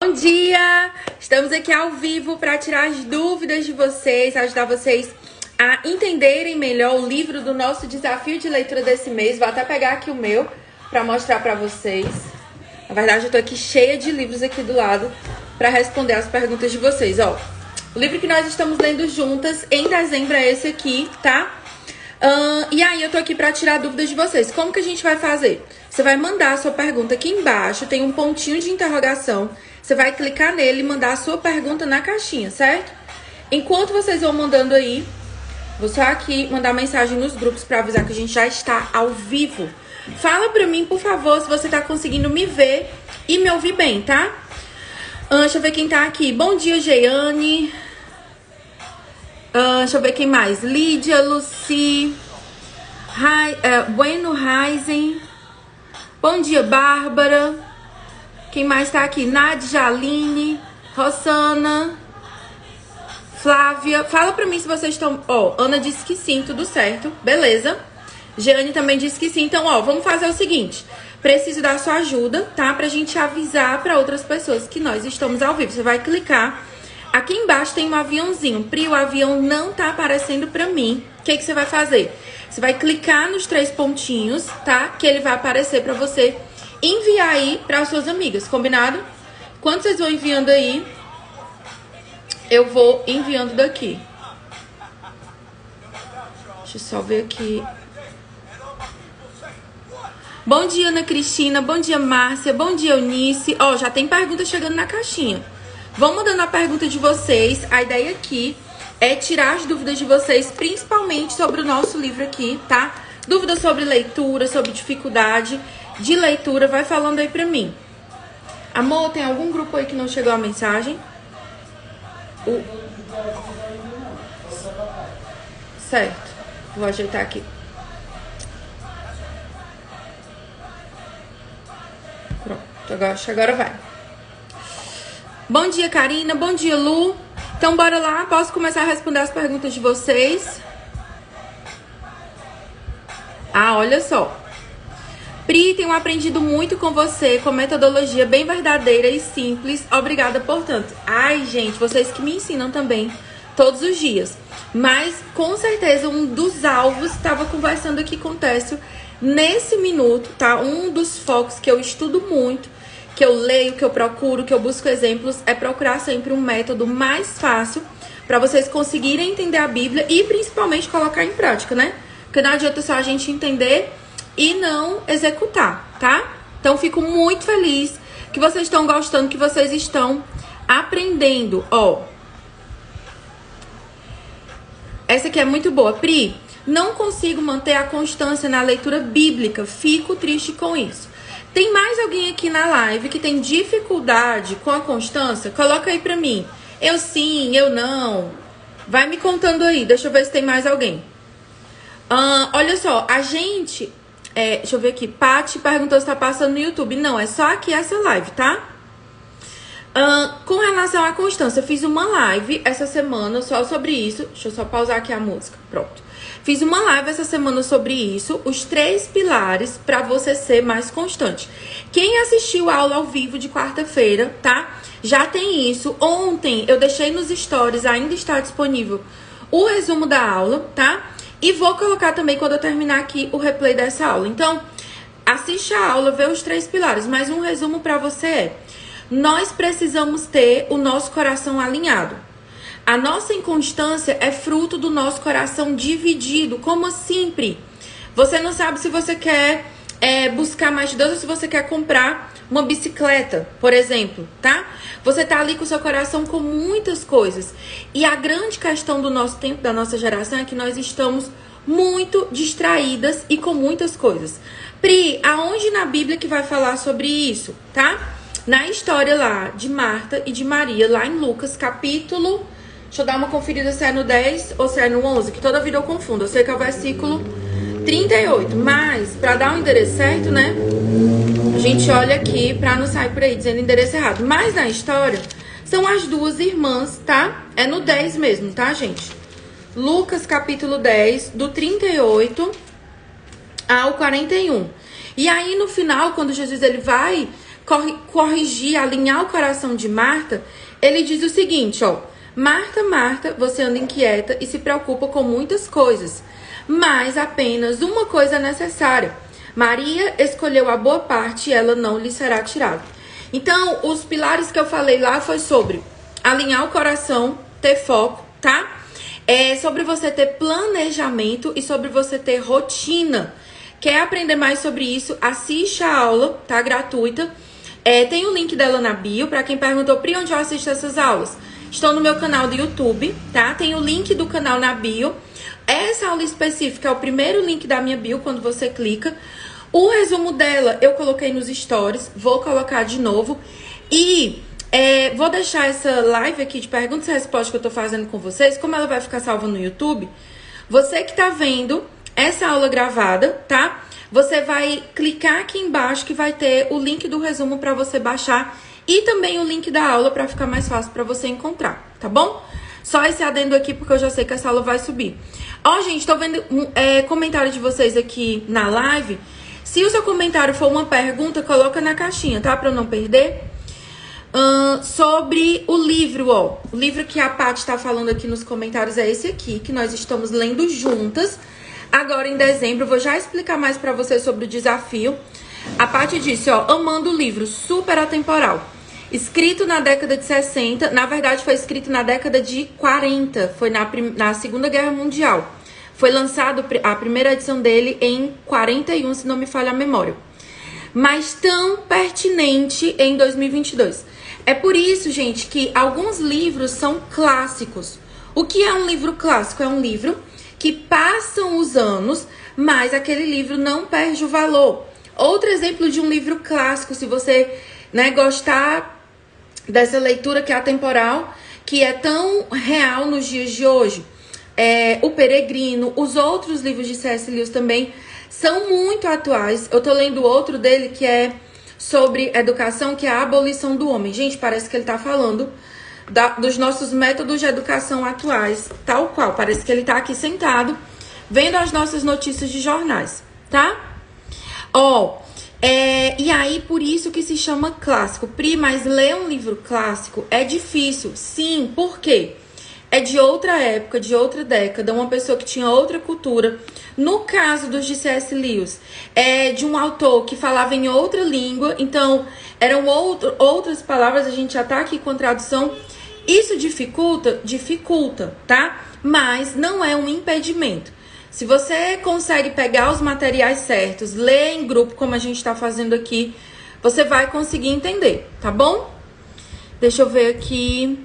Bom dia! Estamos aqui ao vivo para tirar as dúvidas de vocês, ajudar vocês a entenderem melhor o livro do nosso desafio de leitura desse mês. Vou até pegar aqui o meu para mostrar para vocês. Na verdade, eu tô aqui cheia de livros aqui do lado para responder as perguntas de vocês. Ó, o livro que nós estamos lendo juntas em dezembro é esse aqui, tá? E aí eu tô aqui para tirar dúvidas de vocês. Como que a gente vai fazer? Você vai mandar a sua pergunta aqui embaixo, tem um pontinho de interrogação. Você vai clicar nele e mandar a sua pergunta na caixinha, certo? Enquanto vocês vão mandando aí, vou só aqui mandar mensagem nos grupos para avisar que a gente já está ao vivo. Fala pra mim, por favor, se você tá conseguindo me ver e me ouvir bem, tá? Deixa eu ver quem tá aqui. Bom dia, Geiane. Deixa eu ver quem mais. Lídia, Lucy, Bueno Reisen. Bom dia, Bárbara. Quem mais tá aqui? Nádia, Aline, Rosana, Flávia. Fala pra mim se vocês estão... Ana disse que sim, tudo certo. Beleza. Jeane também disse que sim. Então, vamos fazer o seguinte. Preciso da sua ajuda, tá? Pra gente avisar pra outras pessoas que nós estamos ao vivo. Você vai clicar. Aqui embaixo tem um aviãozinho. Pri, o avião não tá aparecendo pra mim. O que você vai fazer? Você vai clicar nos 3 pontinhos, tá? Que ele vai aparecer pra você enviar aí para suas amigas, combinado? Quando vocês vão enviando aí, eu vou enviando daqui. Deixa eu só ver aqui. Bom dia, Ana Cristina. Bom dia, Márcia. Bom dia, Eunice. Já tem pergunta chegando na caixinha. Vão mandando a pergunta de vocês. A ideia aqui é tirar as dúvidas de vocês, principalmente sobre o nosso livro aqui, tá? Dúvidas sobre leitura, sobre dificuldade de leitura, vai falando aí pra mim. Amor, tem algum grupo aí que não chegou a mensagem? Certo. Vou ajeitar aqui. Pronto, agora vai. Bom dia, Karina. Bom dia, Lu. Então, bora lá. Posso começar a responder as perguntas de vocês? Olha só. Pri, tenho aprendido muito com você, com metodologia bem verdadeira e simples. Obrigada por tanto. Ai, gente, vocês que me ensinam também todos os dias. Mas, com certeza, um dos alvos, estava conversando aqui com o Técio nesse minuto, tá? Um dos focos que eu estudo muito, que eu leio, que eu procuro, que eu busco exemplos, é procurar sempre um método mais fácil para vocês conseguirem entender a Bíblia e, principalmente, colocar em prática, né? Porque não adianta só a gente entender e não executar, tá? Então, fico muito feliz que vocês estão gostando, que vocês estão aprendendo. Essa aqui é muito boa. Pri, não consigo manter a constância na leitura bíblica. Fico triste com isso. Tem mais alguém aqui na live que tem dificuldade com a constância? Coloca aí pra mim. Eu sim, eu não. Vai me contando aí. Deixa eu ver se tem mais alguém. Olha só, a gente... deixa eu ver aqui. Paty perguntou se tá passando no YouTube. Não, é só aqui essa live, tá? Com relação à constância, eu fiz uma live essa semana só sobre isso. Deixa eu só pausar aqui a música. Pronto. Fiz uma live essa semana sobre isso. Os 3 pilares pra você ser mais constante. Quem assistiu a aula ao vivo de quarta-feira, tá? Já tem isso. Ontem eu deixei nos stories, ainda está disponível o resumo da aula, tá? E vou colocar também, quando eu terminar aqui, o replay dessa aula. Então, assiste a aula, vê os 3 pilares. Mas um resumo pra você é: nós precisamos ter o nosso coração alinhado. A nossa inconstância é fruto do nosso coração dividido. Como assim, Pri? Você não sabe se você quer buscar mais de Deus ou se você quer comprar uma bicicleta, por exemplo, tá? Você tá ali com o seu coração com muitas coisas. E a grande questão do nosso tempo, da nossa geração, é que nós estamos muito distraídas e com muitas coisas. Pri, aonde na Bíblia que vai falar sobre isso, tá? Na história lá de Marta e de Maria, lá em Lucas, capítulo... Deixa eu dar uma conferida se é no 10 ou se é no 11, que toda vida eu confundo. Eu sei que é o versículo 38, mas pra dar o endereço certo, né? A gente olha aqui pra não sair por aí dizendo endereço errado. Mas na história, são as 2 irmãs, tá? É no 10 mesmo, tá, gente? Lucas, capítulo 10, do 38 ao 41. E aí, no final, quando Jesus ele vai corrigir, alinhar o coração de Marta, ele diz o seguinte, ó. Marta, Marta, você anda inquieta e se preocupa com muitas coisas, mas apenas uma coisa é necessária. Maria escolheu a boa parte e ela não lhe será tirada. Então, os pilares que eu falei lá foi sobre alinhar o coração, ter foco, tá? Sobre você ter planejamento e sobre você ter rotina. Quer aprender mais sobre isso? Assiste a aula, tá? Gratuita. Tem o link dela na bio, pra quem perguntou, Pri, onde eu assisto essas aulas? Estão no meu canal do YouTube, tá? Tem o link do canal na bio. Essa aula específica é o primeiro link da minha bio, quando você clica. O resumo dela eu coloquei nos stories, vou colocar de novo. E vou deixar essa live aqui de perguntas e respostas que eu tô fazendo com vocês, como ela vai ficar salva no YouTube. Você que tá vendo essa aula gravada, tá? Você vai clicar aqui embaixo que vai ter o link do resumo pra você baixar e também o link da aula pra ficar mais fácil pra você encontrar, tá bom? Só esse adendo aqui porque eu já sei que essa aula vai subir. Ó, gente, tô vendo comentário de vocês aqui na live. Se o seu comentário for uma pergunta, coloca na caixinha, tá? Pra eu não perder. Sobre o livro, ó. O livro que a Paty tá falando aqui nos comentários é esse aqui, que nós estamos lendo juntas. Agora em dezembro, vou já explicar mais pra vocês sobre o desafio. A Paty disse, ó, amando o livro, super atemporal. Escrito na década de 60, na verdade foi escrito na década de 40, foi na Segunda Guerra Mundial. Foi lançado a primeira edição dele em 41, se não me falha a memória. Mas tão pertinente em 2022. É por isso, gente, que alguns livros são clássicos. O que é um livro clássico? É um livro que passam os anos, mas aquele livro não perde o valor. Outro exemplo de um livro clássico, se você gostar dessa leitura que é atemporal, que é tão real nos dias de hoje, O Peregrino, os outros livros de C.S. Lewis também são muito atuais. Eu tô lendo outro dele que é sobre educação, que é a abolição do homem. Gente, parece que ele tá falando dos nossos métodos de educação atuais, tal qual. Parece que ele tá aqui sentado, vendo as nossas notícias de jornais, tá? E aí, por isso que se chama clássico. Pri, mas ler um livro clássico é difícil. Sim, por quê? É de outra época, de outra década, uma pessoa que tinha outra cultura. No caso dos de C.S. Lewis, é de um autor que falava em outra língua, então eram outras palavras, a gente já tá aqui com a tradução. Isso dificulta, tá? Mas não é um impedimento. Se você consegue pegar os materiais certos, ler em grupo, como a gente tá fazendo aqui, você vai conseguir entender, tá bom? Deixa eu ver aqui.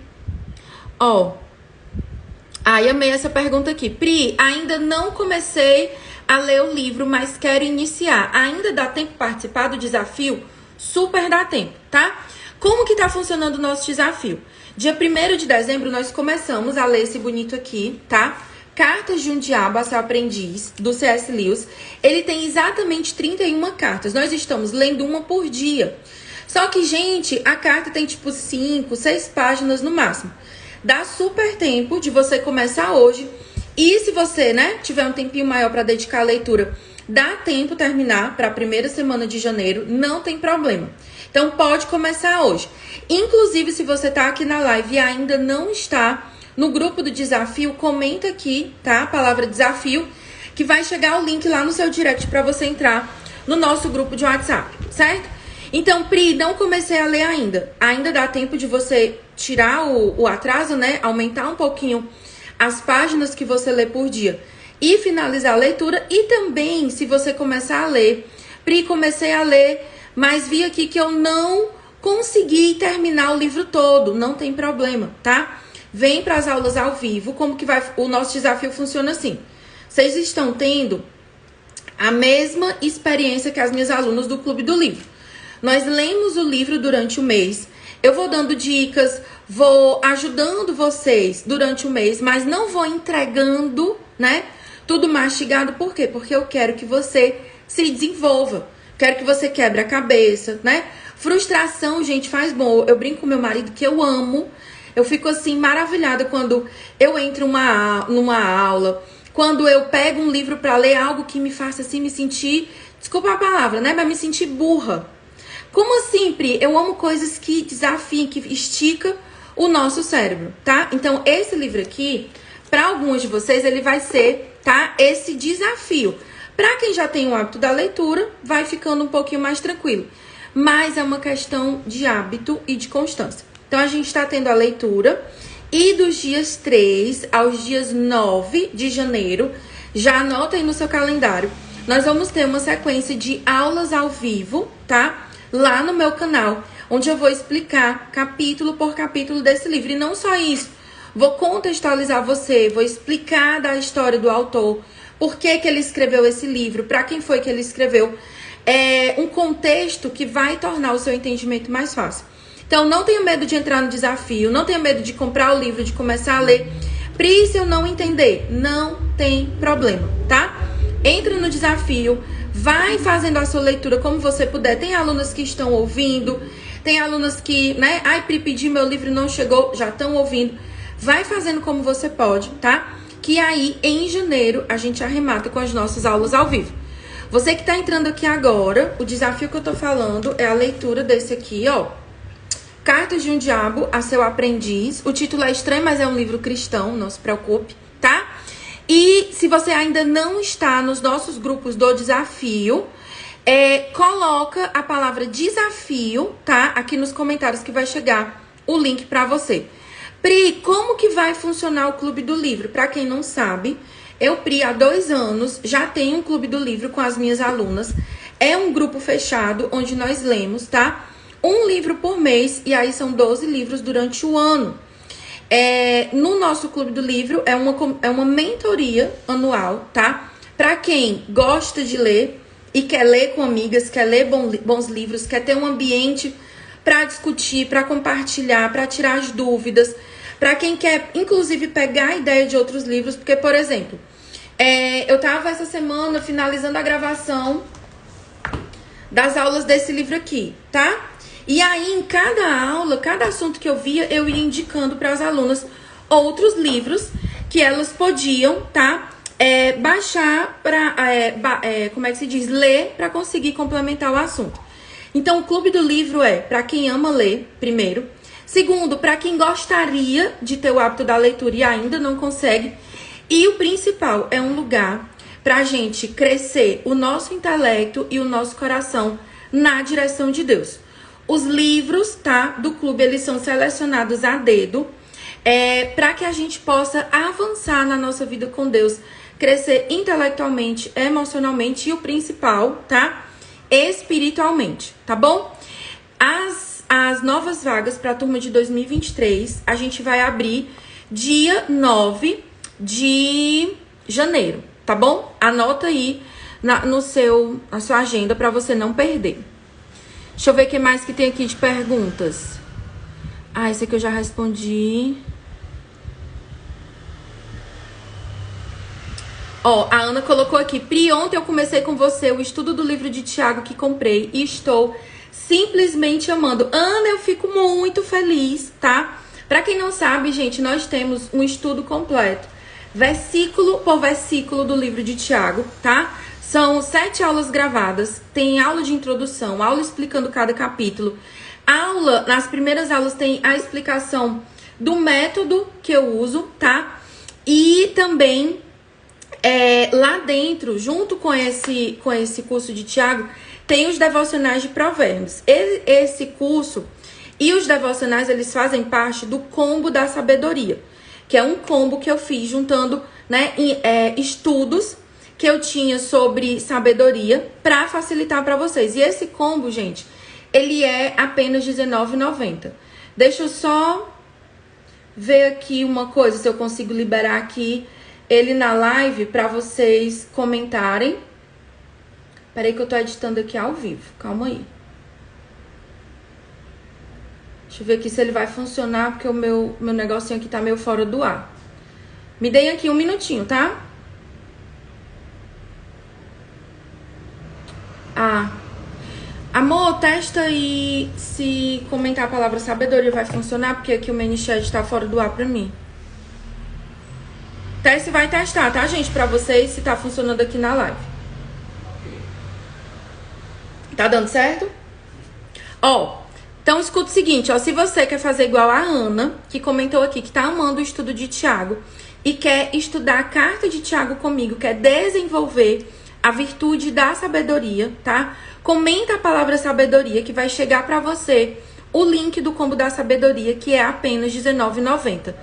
Ai, amei essa pergunta aqui. Pri, ainda não comecei a ler o livro, mas quero iniciar. Ainda dá tempo de participar do desafio? Super dá tempo, tá? Como que tá funcionando o nosso desafio? Dia 1º de dezembro, nós começamos a ler esse bonito aqui, tá? Cartas de um Diabo a Seu Aprendiz, do C.S. Lewis. Ele tem exatamente 31 cartas. Nós estamos lendo uma por dia. Só que, gente, a carta tem tipo 5, 6 páginas no máximo. Dá super tempo de você começar hoje. E se você, tiver um tempinho maior para dedicar à leitura, dá tempo terminar para a primeira semana de janeiro, não tem problema. Então pode começar hoje. Inclusive, se você tá aqui na live e ainda não está no grupo do desafio, comenta aqui, tá? A palavra desafio, que vai chegar o link lá no seu direct para você entrar no nosso grupo de WhatsApp, certo? Então, Pri, não comecei a ler ainda. Ainda dá tempo de você tirar o atraso, aumentar um pouquinho as páginas que você lê por dia e finalizar a leitura. E também, se você começar a ler, Pri, comecei a ler, mas vi aqui que eu não consegui terminar o livro todo. Não tem problema, tá? Vem para as aulas ao vivo. Como que o nosso desafio funciona assim? Vocês estão tendo a mesma experiência que as minhas alunas do Clube do Livro. Nós lemos o livro durante o mês. Eu vou dando dicas, vou ajudando vocês durante o mês, mas não vou entregando, tudo mastigado. Por quê? Porque eu quero que você se desenvolva. Quero que você quebre a cabeça, Frustração, gente, faz bom. Eu brinco com meu marido que eu amo. Eu fico assim maravilhada quando eu entro numa aula, quando eu pego um livro para ler, algo que me faça assim me sentir, desculpa a palavra, mas me sentir burra. Como assim, Pri? Eu amo coisas que desafiam, que estica o nosso cérebro, tá? Então, esse livro aqui, para alguns de vocês, ele vai ser, tá? Esse desafio. Para quem já tem o hábito da leitura, vai ficando um pouquinho mais tranquilo. Mas é uma questão de hábito e de constância. Então, a gente está tendo a leitura e dos dias 3 aos dias 9 de janeiro, já anota aí no seu calendário, nós vamos ter uma sequência de aulas ao vivo, tá? Lá no meu canal, onde eu vou explicar capítulo por capítulo desse livro. E não só isso, vou contextualizar você, vou explicar da história do autor, por que que ele escreveu esse livro, para quem foi que ele escreveu. É um contexto que vai tornar o seu entendimento mais fácil. Então, não tenha medo de entrar no desafio, não tenha medo de comprar o livro, de começar a ler. Pri, se eu não entender, não tem problema, tá? Entra no desafio, vai fazendo a sua leitura como você puder. Tem alunas que estão ouvindo, tem alunas que, né? Ai, Pri, pedi meu livro e não chegou, já estão ouvindo. Vai fazendo como você pode, tá? Que aí, em janeiro, a gente arremata com as nossas aulas ao vivo. Você que tá entrando aqui agora, o desafio que eu tô falando é a leitura desse aqui, ó. Cartas de um Diabo a Seu Aprendiz. O título é estranho, mas é um livro cristão, não se preocupe, tá? E se você ainda não está nos nossos grupos do desafio, coloca a palavra desafio, tá? Aqui nos comentários que vai chegar o link pra você. Pri, como que vai funcionar o Clube do Livro? Pra quem não sabe, eu, Pri, há 2 anos já tenho um Clube do Livro com as minhas alunas. É um grupo fechado onde nós lemos, tá? Um livro por mês, e aí são 12 livros durante o ano. No nosso Clube do Livro, é uma mentoria anual, tá? Pra quem gosta de ler e quer ler com amigas, quer ler bons livros, quer ter um ambiente pra discutir, pra compartilhar, pra tirar as dúvidas. Pra quem quer, inclusive, pegar a ideia de outros livros. Porque, por exemplo, eu tava essa semana finalizando a gravação das aulas desse livro aqui, tá? E aí, em cada aula, cada assunto que eu via, eu ia indicando para as alunas outros livros que elas podiam, tá? Baixar para, como é que se diz? Ler para conseguir complementar o assunto. Então, o Clube do Livro é para quem ama ler, primeiro. Segundo, para quem gostaria de ter o hábito da leitura e ainda não consegue. E o principal, é um lugar para a gente crescer o nosso intelecto e o nosso coração na direção de Deus. Os livros, tá, do clube, eles são selecionados a dedo, para que a gente possa avançar na nossa vida com Deus, crescer intelectualmente, emocionalmente e o principal, tá, espiritualmente, tá bom? As novas vagas para a turma de 2023, a gente vai abrir dia 9 de janeiro, tá bom? Anota aí na sua agenda para você não perder. Deixa eu ver o que mais que tem aqui de perguntas. Esse aqui eu já respondi. A Ana colocou aqui. Pri, ontem eu comecei com você o estudo do livro de Tiago que comprei e estou simplesmente amando. Ana, eu fico muito feliz, tá? Pra quem não sabe, gente, nós temos um estudo completo, versículo por versículo do livro de Tiago, tá? São 7 aulas gravadas, tem aula de introdução, aula explicando cada capítulo. Nas primeiras aulas tem a explicação do método que eu uso, tá? E também, lá dentro, junto com esse curso de Tiago, tem os devocionais de provérbios. Esse curso e os devocionais, eles fazem parte do combo da sabedoria, que é um combo que eu fiz juntando, né, estudos que eu tinha sobre sabedoria para facilitar para vocês. E esse combo, gente, ele é apenas R$19,90. Deixa eu só ver aqui uma coisa, se eu consigo liberar aqui ele na live para vocês comentarem. Peraí que eu tô editando aqui ao vivo, calma aí. Deixa eu ver aqui se ele vai funcionar, porque o meu negocinho aqui tá meio fora do ar. Me deem aqui um minutinho, tá? Amor, testa aí se comentar a palavra sabedoria vai funcionar, porque aqui o ManyChat tá fora do ar pra mim. Teste vai testar, tá, gente? Pra vocês, se tá funcionando aqui na live. Tá dando certo? Ó, então escuta o seguinte, ó, se você quer fazer igual a Ana, que comentou aqui que tá amando o estudo de Tiago e quer estudar a carta de Tiago comigo, quer desenvolver a virtude da sabedoria, tá? Comenta a palavra sabedoria que vai chegar pra você o link do combo da sabedoria, que é apenas R$19,90.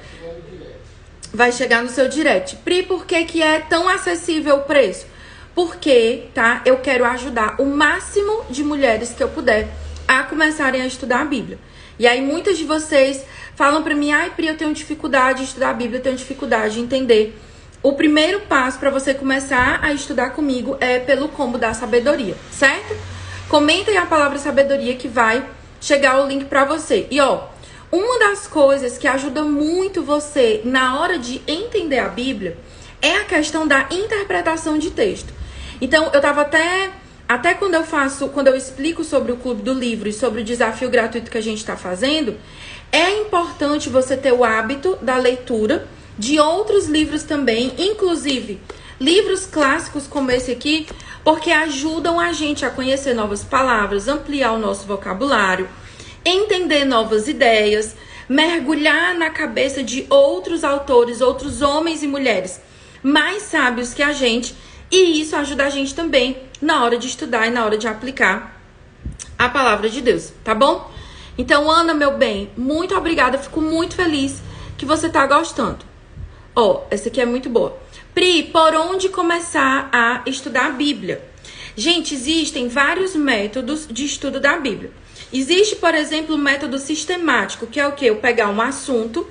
Vai chegar no seu direct. Pri, por que que é tão acessível o preço? Porque, tá, eu quero ajudar o máximo de mulheres que eu puder a começarem a estudar a Bíblia. E aí muitas de vocês falam pra mim, ai Pri, eu tenho dificuldade de estudar a Bíblia, eu tenho dificuldade de entender. O primeiro passo para você começar a estudar comigo é pelo combo da sabedoria, certo? Comentem a palavra sabedoria que vai chegar o link pra você. E ó, uma das coisas que ajuda muito você na hora de entender a Bíblia é a questão da interpretação de texto. Então, eu tava até quando eu explico sobre o Clube do Livro e sobre o desafio gratuito que a gente tá fazendo, é importante você ter o hábito da leitura de outros livros também, inclusive livros clássicos como esse aqui, porque ajudam a gente a conhecer novas palavras, ampliar o nosso vocabulário, entender novas ideias, mergulhar na cabeça de outros autores, outros homens e mulheres mais sábios que a gente, e isso ajuda a gente também na hora de estudar e na hora de aplicar a palavra de Deus, tá bom? Então, Ana, meu bem, muito obrigada, fico muito feliz que você tá gostando. Ó, essa aqui é muito boa. Pri, por onde começar a estudar a Bíblia? Gente, existem vários métodos de estudo da Bíblia. Existe, por exemplo, o método sistemático, que é o quê? Eu pegar um assunto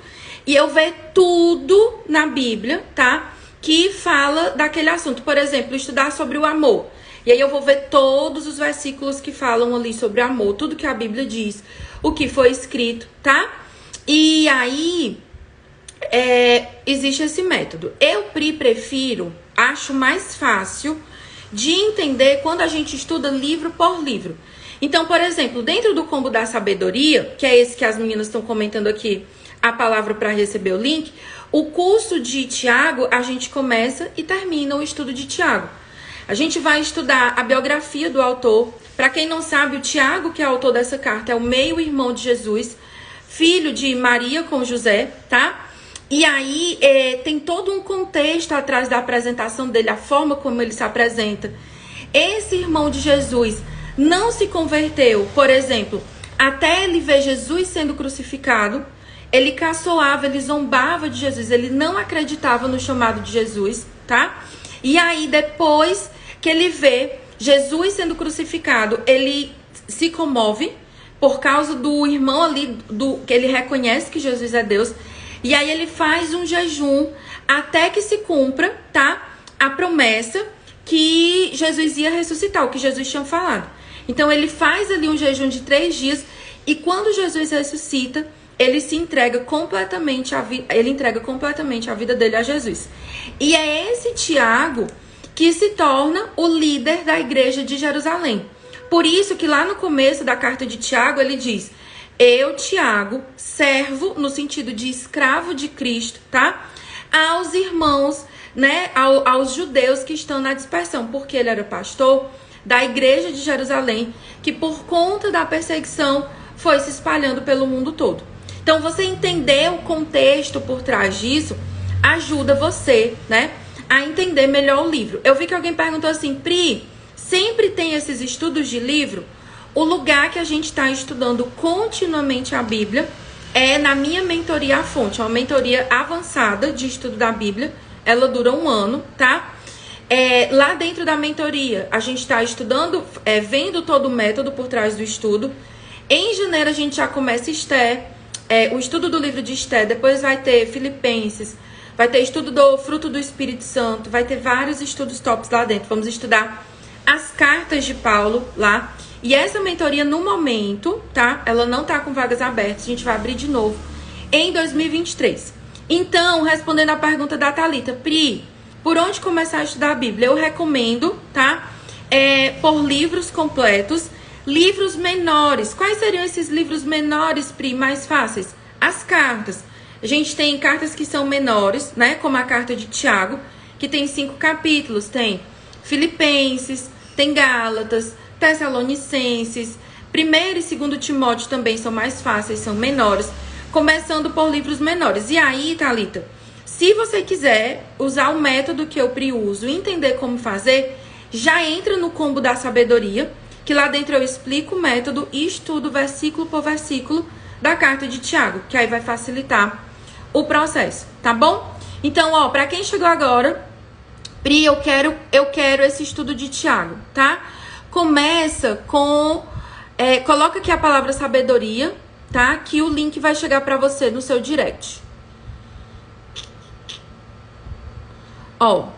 e eu ver tudo na Bíblia, tá? Que fala daquele assunto. Por exemplo, estudar sobre o amor. E aí eu vou ver todos os versículos que falam ali sobre amor, tudo que a Bíblia diz, o que foi escrito, tá? E aí... existe esse método. Eu prefiro, acho mais fácil de entender quando a gente estuda livro por livro. Então, por exemplo, dentro do combo da sabedoria, que é esse que as meninas estão comentando aqui, a palavra para receber o link, o curso de Tiago, a gente começa e termina o estudo de Tiago. A gente vai estudar a biografia do autor. Para quem não sabe, o Tiago, que é o autor dessa carta, é o meio-irmão de Jesus, filho de Maria com José, tá? E aí tem todo um contexto atrás da apresentação dele, a forma como ele se apresenta. Esse irmão de Jesus não se converteu, por exemplo, até ele ver Jesus sendo crucificado. Ele caçoava, ele zombava de Jesus, ele não acreditava no chamado de Jesus, tá? E aí depois que ele vê Jesus sendo crucificado, ele se comove por causa do irmão ali, que ele reconhece que Jesus é Deus. E aí ele faz um jejum até que se cumpra, tá? A promessa que Jesus ia ressuscitar, o que Jesus tinha falado. Então ele faz ali um jejum de 3 dias e quando Jesus ressuscita, ele se entrega completamente ele entrega completamente a vida dele a Jesus. E é esse Tiago que se torna o líder da igreja de Jerusalém. Por isso que lá no começo da carta de Tiago ele diz: eu, Tiago, servo, no sentido de escravo de Cristo, tá? Aos irmãos, né? Aos judeus que estão na dispersão, porque ele era pastor da igreja de Jerusalém, que por conta da perseguição foi se espalhando pelo mundo todo. Então, você entender o contexto por trás disso ajuda você, né, a entender melhor o livro. Eu vi que alguém perguntou assim: Pri, sempre tem esses estudos de livro? O lugar que a gente está estudando continuamente a Bíblia é na minha mentoria à fonte, é uma mentoria avançada de estudo da Bíblia. Ela dura 1 ano, tá? Lá dentro da mentoria, a gente está estudando, vendo todo o método por trás do estudo. Em janeiro, a gente já começa Esther, o estudo do livro de Esther. Depois vai ter Filipenses, vai ter estudo do fruto do Espírito Santo, vai ter vários estudos tops lá dentro. Vamos estudar as cartas de Paulo lá. E essa mentoria, no momento, tá? Ela não tá com vagas abertas, a gente vai abrir de novo em 2023. Então, respondendo a pergunta da Thalita, Pri, por onde começar a estudar a Bíblia? Eu recomendo, tá? Por livros completos, livros menores. Quais seriam esses livros menores, Pri, mais fáceis? As cartas. A gente tem cartas que são menores, né? Como a carta de Tiago, que tem 5 capítulos. Tem Filipenses, tem Gálatas, Tessalonicenses, 1 Primeiro e segundo Timóteo também são mais fáceis, são menores, começando por livros menores. E aí, Thalita, se você quiser usar o método que eu uso e entender como fazer, já entra no combo da sabedoria, que lá dentro eu explico o método e estudo versículo por versículo da carta de Tiago, que aí vai facilitar o processo, tá bom? Então, ó, pra quem chegou agora, Pri, eu quero esse estudo de Tiago, tá? Começa com... coloca aqui a palavra sabedoria, tá? Que o link vai chegar pra você no seu direct. Ó,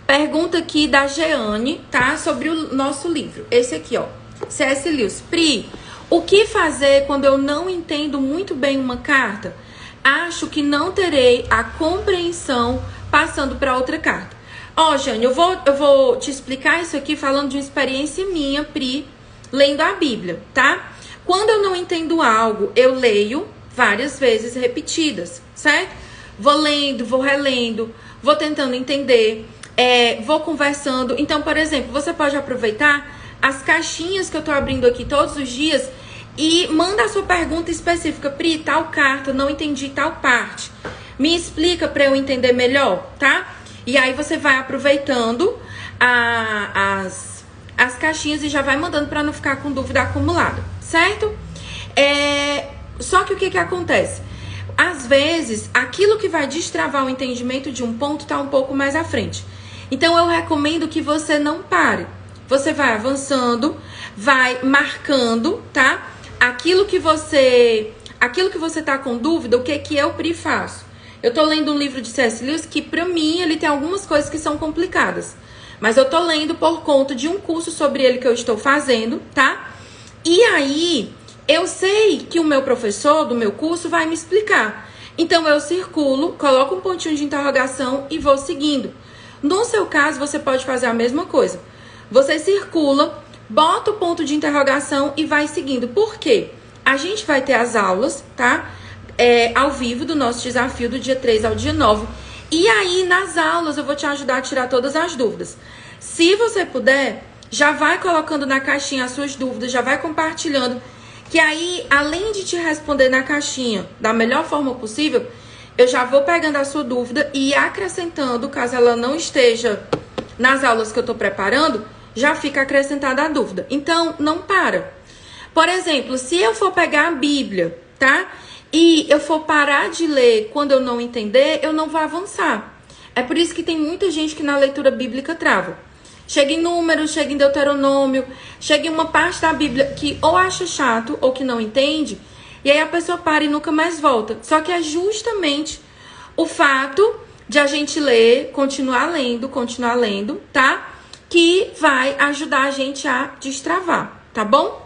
pergunta aqui da Jeane, tá? Sobre o nosso livro. Esse aqui, ó. C.S. Lewis. Pri, o que fazer quando eu não entendo muito bem uma carta? Acho que não terei a compreensão passando para outra carta. Ó, Jane, eu vou te explicar isso aqui falando de uma experiência minha, Pri, lendo a Bíblia, tá? Quando eu não entendo algo, eu leio várias vezes repetidas, certo? Vou lendo, vou relendo, vou tentando entender, vou conversando. Então, por exemplo, você pode aproveitar as caixinhas que eu tô abrindo aqui todos os dias e manda a sua pergunta específica. Pri, tal carta, não entendi tal parte. Me explica para eu entender melhor, tá? E aí você vai aproveitando as caixinhas e já vai mandando para não ficar com dúvida acumulada, certo? Só que o que acontece? Às vezes, aquilo que vai destravar o entendimento de um ponto tá um pouco mais à frente. Então, eu recomendo que você não pare. Você vai avançando, vai marcando, tá? Aquilo que você tá com dúvida, o que eu, Pri, faço? Eu tô lendo um livro de C.S. Lewis que, pra mim, ele tem algumas coisas que são complicadas. Mas eu tô lendo por conta de um curso sobre ele que eu estou fazendo, tá? E aí, eu sei que o meu professor do meu curso vai me explicar. Então, eu circulo, coloco um pontinho de interrogação e vou seguindo. No seu caso, você pode fazer a mesma coisa. Você circula, bota o ponto de interrogação e vai seguindo. Por quê? A gente vai ter as aulas, tá? Ao vivo do nosso desafio do dia 3 ao dia 9. E aí, nas aulas, eu vou te ajudar a tirar todas as dúvidas. Se você puder, já vai colocando na caixinha as suas dúvidas, já vai compartilhando. Que aí, além de te responder na caixinha da melhor forma possível, eu já vou pegando a sua dúvida e acrescentando, caso ela não esteja nas aulas que eu tô preparando, já fica acrescentada a dúvida. Então, não para. Por exemplo, se eu for pegar a Bíblia, tá? E eu for parar de ler quando eu não entender, eu não vou avançar. É por isso que tem muita gente que na leitura bíblica trava. Chega em Números, chega em Deuteronômio, chega em uma parte da Bíblia que ou acha chato ou que não entende, e aí a pessoa para e nunca mais volta. Só que é justamente o fato de a gente ler, continuar lendo, tá? Que vai ajudar a gente a destravar, tá bom?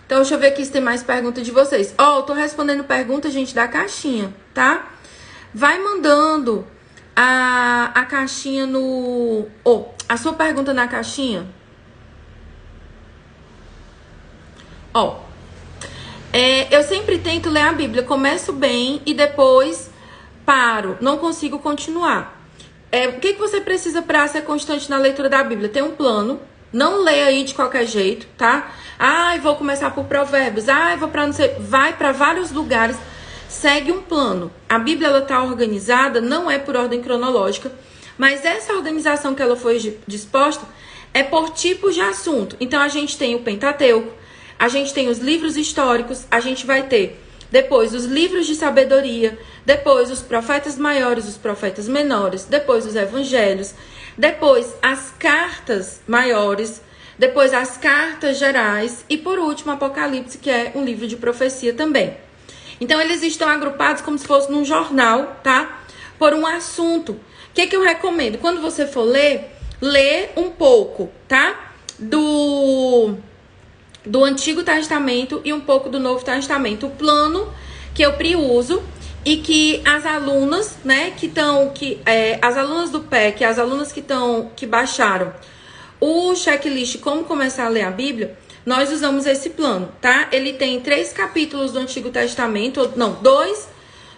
Então, deixa eu ver aqui se tem mais perguntas de vocês. Ó, eu tô respondendo pergunta, gente, da caixinha, tá? Vai mandando a caixinha no... a sua pergunta na caixinha. Ó, eu sempre tento ler a Bíblia. Começo bem e depois paro. Não consigo continuar. O que você precisa para ser constante na leitura da Bíblia? Tem um plano. Não leia aí de qualquer jeito, tá? Vou começar por Provérbios. Vou para não sei... Vai para vários lugares. Segue um plano. A Bíblia, ela tá organizada, não é por ordem cronológica, mas essa organização que ela foi disposta é por tipos de assunto. Então, a gente tem o Pentateuco, a gente tem os livros históricos, a gente vai ter depois os livros de sabedoria, depois os profetas maiores, os profetas menores, depois os evangelhos, depois as cartas maiores, depois as cartas gerais e, por último, Apocalipse, que é um livro de profecia também. Então, eles estão agrupados como se fosse num jornal, tá? Por um assunto. O que eu recomendo? Quando você for ler, lê um pouco, tá? Do Antigo Testamento e um pouco do Novo Testamento. O plano que eu uso e que as alunas, né, as alunas do PEC, as alunas que baixaram o checklist Como Começar a Ler a Bíblia, nós usamos esse plano, tá? Ele tem 3 capítulos do Antigo Testamento, 2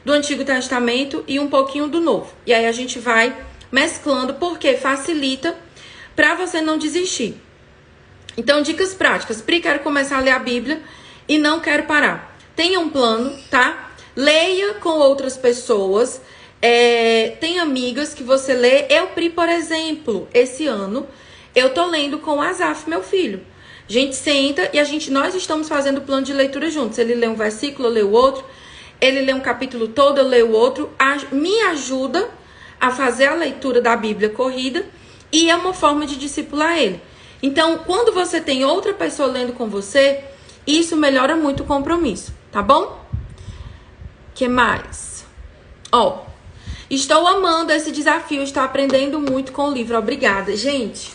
do Antigo Testamento e um pouquinho do Novo. E aí a gente vai mesclando, porque facilita para você não desistir. Então, dicas práticas. Pri, quero começar a ler a Bíblia e não quero parar. Tenha um plano, tá? Leia com outras pessoas. Tem amigas que você lê. Eu, Pri, por exemplo, esse ano, eu tô lendo com o Azaf, meu filho. A gente senta e nós estamos fazendo o plano de leitura juntos. Ele lê um versículo, eu leio o outro. Ele lê um capítulo todo, eu leio o outro. Me ajuda a fazer a leitura da Bíblia corrida e é uma forma de discipular ele. Então, quando você tem outra pessoa lendo com você, isso melhora muito o compromisso, tá bom? Que mais? Estou amando esse desafio, estou aprendendo muito com o livro. Obrigada, gente.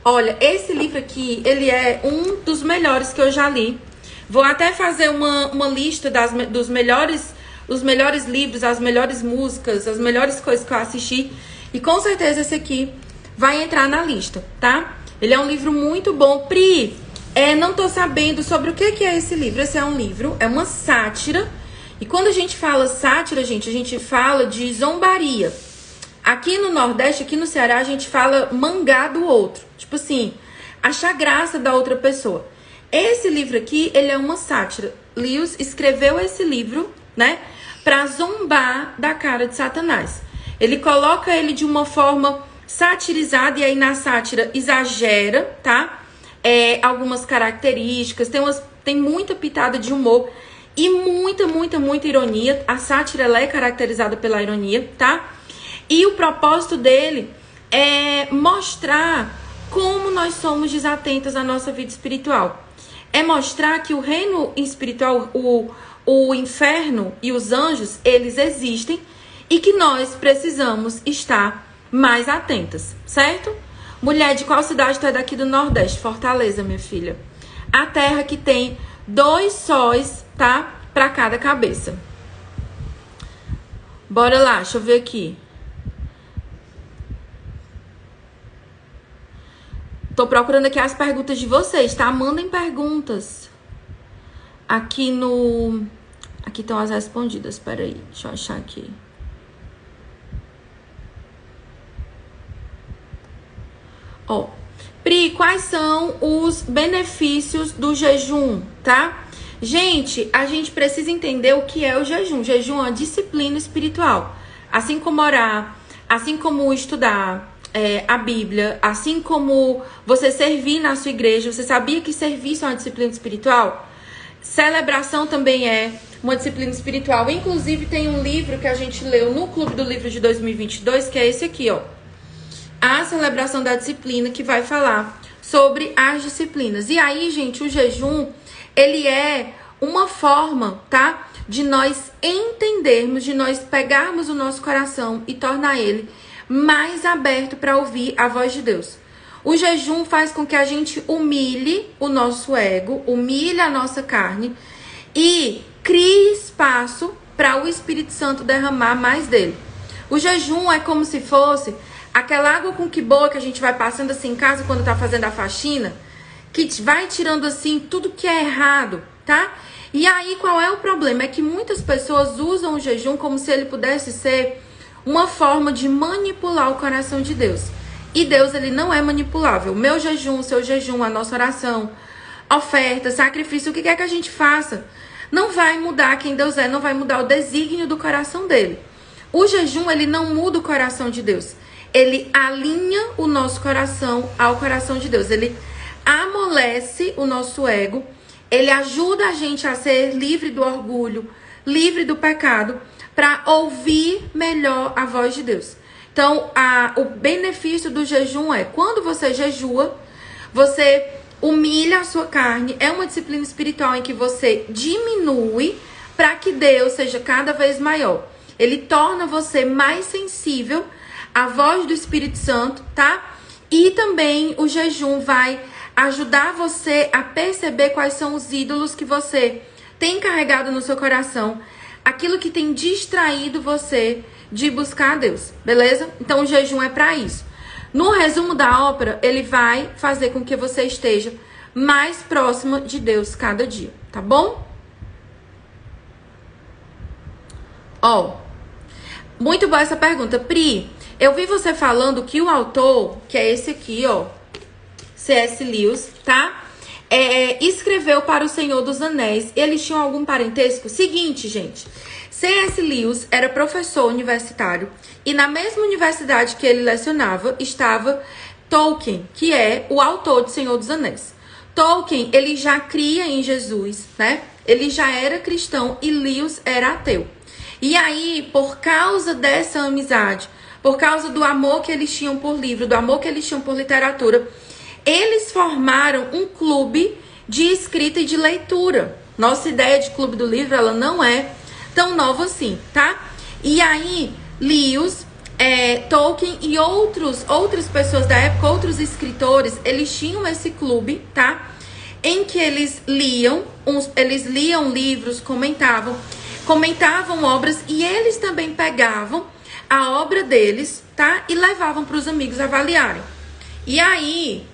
Olha, esse livro aqui, ele é um dos melhores que eu já li. Vou até fazer uma lista dos melhores livros, as melhores músicas, as melhores coisas que eu assisti. E com certeza esse aqui vai entrar na lista, tá? Ele é um livro muito bom. Pri, não tô sabendo sobre o que é esse livro. Esse é um livro, é uma sátira. E quando a gente fala sátira, gente, a gente fala de zombaria. Aqui no Nordeste, aqui no Ceará, a gente fala mangar do outro. Tipo assim, achar graça da outra pessoa. Esse livro aqui, ele é uma sátira. Lewis escreveu esse livro, né, pra zombar da cara de Satanás. Ele coloca ele de uma forma satirizada, e aí na sátira exagera, tá? Algumas características, tem muita pitada de humor e muita ironia. A sátira, ela é caracterizada pela ironia, tá? E o propósito dele é mostrar como nós somos desatentas à nossa vida espiritual. É mostrar que o reino espiritual, o inferno e os anjos, eles existem e que nós precisamos estar mais atentas, certo? Mulher, de qual cidade tu é daqui do Nordeste? Fortaleza, minha filha. A terra que tem 2 sóis, tá? Pra cada cabeça. Bora lá, deixa eu ver aqui. Tô procurando aqui as perguntas de vocês, tá? Mandem perguntas. Aqui estão as respondidas. Peraí, deixa eu achar aqui. Pri, quais são os benefícios do jejum, tá? Gente, a gente precisa entender o que é o jejum. O jejum é uma disciplina espiritual. Assim como orar, assim como estudar a Bíblia, assim como você servir na sua igreja. Você sabia que serviço é uma disciplina espiritual? Celebração também é uma disciplina espiritual. Inclusive, tem um livro que a gente leu no Clube do Livro de 2022, que é esse aqui, A Celebração da Disciplina, que vai falar sobre as disciplinas. E aí, gente, o jejum, ele é uma forma, tá? De nós entendermos, de nós pegarmos o nosso coração e tornar ele mais aberto para ouvir a voz de Deus. O jejum faz com que a gente humilhe o nosso ego, humilhe a nossa carne e crie espaço para o Espírito Santo derramar mais dele. O jejum é como se fosse aquela água com que boa que a gente vai passando assim em casa quando tá fazendo a faxina, que vai tirando assim tudo que é errado, tá? E aí qual é o problema? É que muitas pessoas usam o jejum como se ele pudesse ser uma forma de manipular o coração de Deus. E Deus, ele não é manipulável. O meu jejum, o seu jejum, a nossa oração, oferta, sacrifício, o que quer que a gente faça, não vai mudar quem Deus é, não vai mudar o desígnio do coração dele. O jejum, ele não muda o coração de Deus. Ele alinha o nosso coração ao coração de Deus. Ele amolece o nosso ego. Ele ajuda a gente a ser livre do orgulho, livre do pecado, para ouvir melhor a voz de Deus. Então, o benefício do jejum é, quando você jejua, você humilha a sua carne. É uma disciplina espiritual em que você diminui para que Deus seja cada vez maior. Ele torna você mais sensível à voz do Espírito Santo, tá? E também o jejum vai ajudar você a perceber quais são os ídolos que você tem carregado no seu coração, aquilo que tem distraído você de buscar a Deus, beleza? Então o jejum é para isso. No resumo da ópera, ele vai fazer com que você esteja mais próxima de Deus cada dia, tá bom? Muito boa essa pergunta. Pri, eu vi você falando que o autor, que é esse aqui, C.S. Lewis, tá? Escreveu para o Senhor dos Anéis. Eles tinham algum parentesco? Seguinte, gente. C.S. Lewis era professor universitário e na mesma universidade que ele lecionava estava Tolkien, que é o autor de Senhor dos Anéis. Tolkien, ele já cria em Jesus, né? Ele já era cristão e Lewis era ateu. E aí, por causa dessa amizade, por causa do amor que eles tinham por livro, do amor que eles tinham por literatura, eles formaram um clube de escrita e de leitura. Nossa ideia de clube do livro, ela não é tão nova assim, tá? E aí, Lewis, Tolkien e outras pessoas da época, outros escritores, eles tinham esse clube, tá? Em que eles liam livros, comentavam obras e eles também pegavam a obra deles, tá? E levavam para os amigos avaliarem. E aí,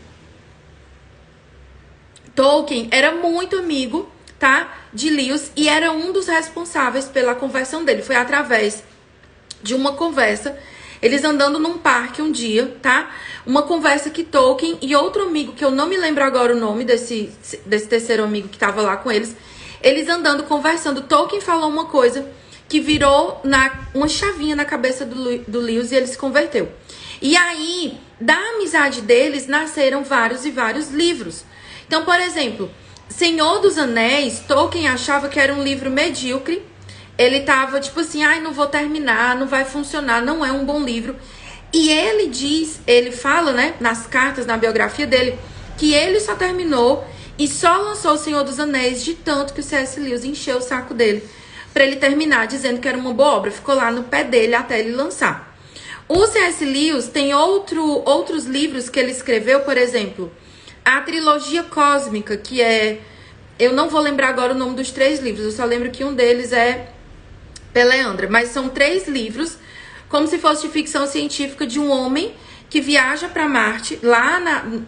Tolkien era muito amigo, tá, de Lewis e era um dos responsáveis pela conversão dele. Foi através de uma conversa, eles andando num parque um dia, tá? Uma conversa que Tolkien e outro amigo, que eu não me lembro agora o nome desse terceiro amigo que tava lá com eles andando, conversando, Tolkien falou uma coisa que virou uma chavinha na cabeça do Lewis e ele se converteu. E aí, da amizade deles, nasceram vários e vários livros. Então, por exemplo, Senhor dos Anéis, Tolkien achava que era um livro medíocre. Ele tava tipo assim, não vou terminar, não vai funcionar, não é um bom livro. E ele fala, né, nas cartas, na biografia dele, que ele só terminou e só lançou o Senhor dos Anéis de tanto que o C.S. Lewis encheu o saco dele pra ele terminar, dizendo que era uma boa obra. Ficou lá no pé dele até ele lançar. O C.S. Lewis tem outros livros que ele escreveu, por exemplo, a trilogia cósmica, que é... Eu não vou lembrar agora o nome dos 3 livros, eu só lembro que um deles é Peleandra. Mas são 3 livros, como se fosse de ficção científica, de um homem que viaja para Marte,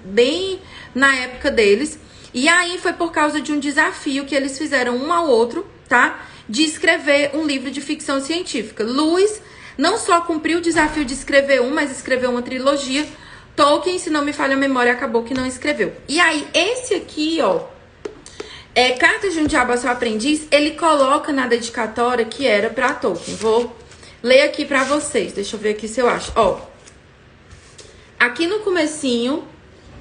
bem na época deles. E aí foi por causa de um desafio que eles fizeram um ao outro, tá? De escrever um livro de ficção científica. Lewis não só cumpriu o desafio de escrever mas escreveu uma trilogia. Tolkien, se não me falha a memória, acabou que não escreveu. E aí, esse aqui, ó, Cartas de um Diabo a Seu Aprendiz, ele coloca na dedicatória que era pra Tolkien. Vou ler aqui pra vocês, deixa eu ver aqui se eu acho. Ó, aqui no comecinho,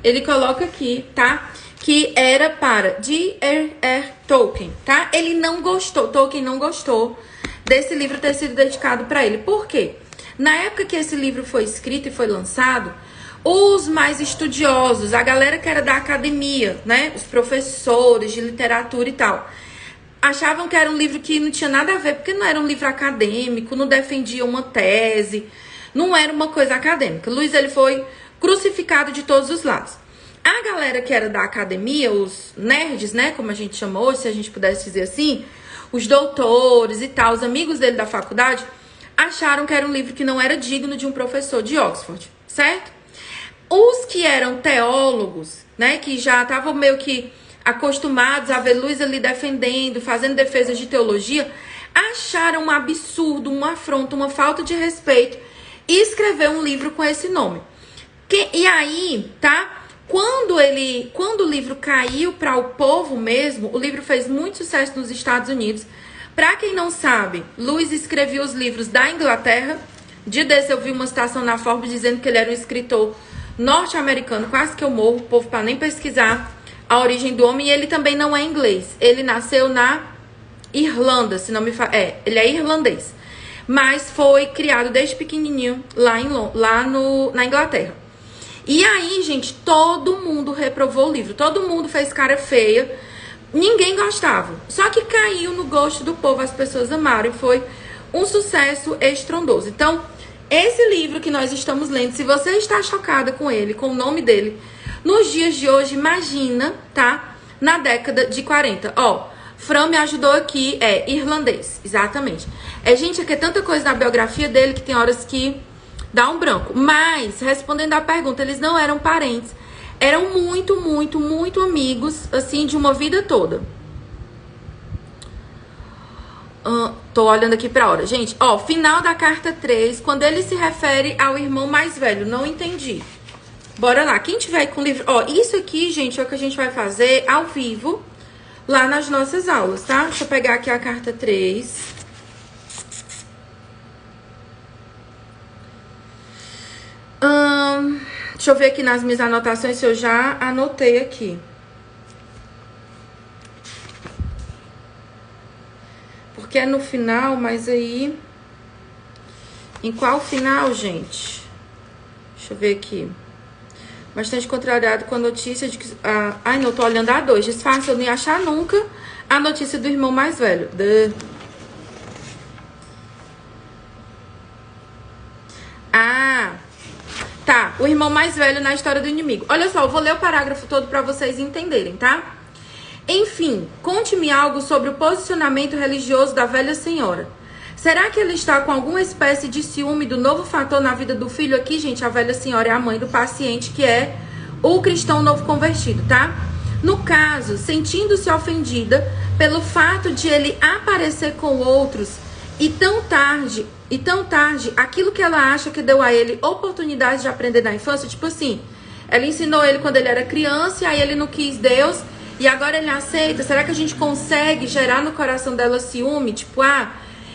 ele coloca aqui, tá? Que era para J.R.R. Tolkien, tá? Tolkien não gostou desse livro ter sido dedicado pra ele. Por quê? Na época que esse livro foi escrito e foi lançado, os mais estudiosos, a galera que era da academia, né? Os professores de literatura e tal, achavam que era um livro que não tinha nada a ver, porque não era um livro acadêmico, não defendia uma tese, não era uma coisa acadêmica. Lewis, ele foi crucificado de todos os lados. A galera que era da academia, os nerds, né? Como a gente chamou hoje, se a gente pudesse dizer assim, os doutores e tal, os amigos dele da faculdade, acharam que era um livro que não era digno de um professor de Oxford, certo? Os que eram teólogos, né, que já estavam meio que acostumados a ver Lewis ali defendendo, fazendo defesas de teologia, acharam um absurdo, uma afronta, uma falta de respeito e escrever um livro com esse nome. E aí, tá? Quando o livro caiu para o povo mesmo, o livro fez muito sucesso nos Estados Unidos. Para quem não sabe, Lewis escrevia os livros da Inglaterra. Dia desse eu vi uma citação na Forbes dizendo que ele era um escritor norte-americano, quase que eu morro, o povo para nem pesquisar a origem do homem. E ele também não é inglês, ele nasceu na Irlanda, se não me fala, ele é irlandês, mas foi criado desde pequenininho na Inglaterra. E aí, gente, todo mundo reprovou o livro, todo mundo fez cara feia, ninguém gostava, só que caiu no gosto do povo, as pessoas amaram e foi um sucesso estrondoso. Então, esse livro que nós estamos lendo, se você está chocada com ele, com o nome dele, nos dias de hoje, imagina, tá? Na década de 40. Ó, Fran me ajudou aqui, irlandês, exatamente. Gente, aqui é tanta coisa na biografia dele que tem horas que dá um branco. Mas, respondendo à pergunta, eles não eram parentes. Eram muito, muito, muito amigos, assim, de uma vida toda. Tô olhando aqui pra hora. Gente, ó, final da carta 3, quando ele se refere ao irmão mais velho. Não entendi. Bora lá. Quem tiver com livro... Ó, isso aqui, gente, é o que a gente vai fazer ao vivo lá nas nossas aulas, tá? Deixa eu pegar aqui a carta 3. Deixa eu ver aqui nas minhas anotações se eu já anotei aqui. Porque é no final, mas aí... Em qual final, gente? Deixa eu ver aqui. Bastante contrariado com a notícia de que... ai, não, tô olhando a 2. Disfarça, eu não ia achar nunca a notícia do irmão mais velho. Tá. O irmão mais velho na história do inimigo. Olha só, eu vou ler o parágrafo todo pra vocês entenderem, tá? Enfim, conte-me algo sobre o posicionamento religioso da velha senhora. Será que ele está com alguma espécie de ciúme do novo fator na vida do filho aqui? Gente, a velha senhora é a mãe do paciente, que é o cristão novo convertido, tá? No caso, sentindo-se ofendida pelo fato de ele aparecer com outros e tão tarde, aquilo que ela acha que deu a ele oportunidade de aprender na infância, tipo assim, ela ensinou ele quando ele era criança, e aí ele não quis Deus, e agora ele aceita. Será que a gente consegue gerar no coração dela ciúme? Tipo,